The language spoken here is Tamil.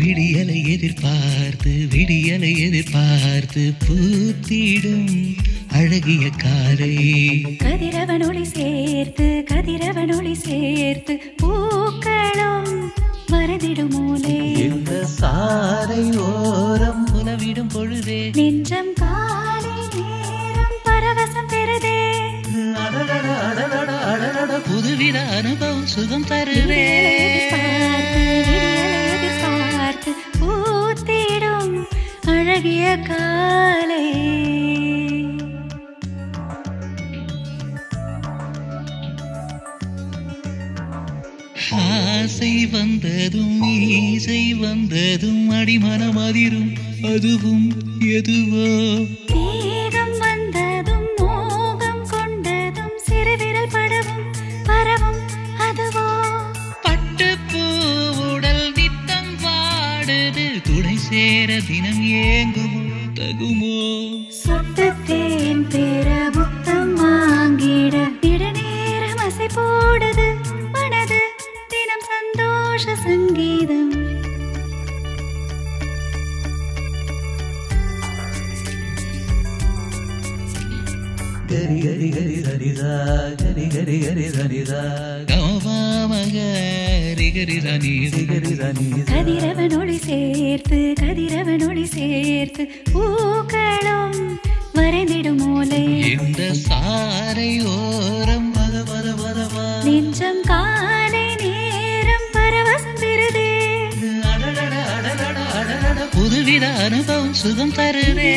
விடியலை எதிர்பார்த்து பூத்திடும் அழகிய காலை கதிரவனொளி சேர்த்து பூக்களும் வரதிடும் மூலை இந்த சாலை ஓரம் புலவிடும் பொழுதே நெஞ்சம் காலை நேரம் பரவசம் பெறுதே புதுவித அனுபவம் சுகம் தருதே எதிர்பார்த்து பூத்திடும் அழகிய காலை ஆசை வந்ததும் ஈசை வந்ததும் அடிமனம் அதிரும் அதுவும் எதுவோ வேகம் வந்ததும் மோகம் கொண்டதும் சிறுவிரல் பரவும் அதுவோ பட்டுப்பூ உடல் நித்தம் வாடுது துணை சேர தினம் ஏங்குமோ தகுமோ சொட்டு தேன் பெற புத்தம் வாங்கிட இடநேரம் அசை போடுது மனது தினம் சந்தோஷ சங்கீதம் கரி கரி கரி சரிதா கரி கரி கரி சரிதா கமபாமக ரிகரி சனி ரிகரி சனி கதிரவனொளி சேர்த்து பூக்களும் வரைந்திடும் மூலை இந்த சாரை ஓரம் பத பத பதவா நெஞ்சம் காலை நேரம் பரவசம் பெறுதே புதுவித அனுபவம் சுகம் தருதே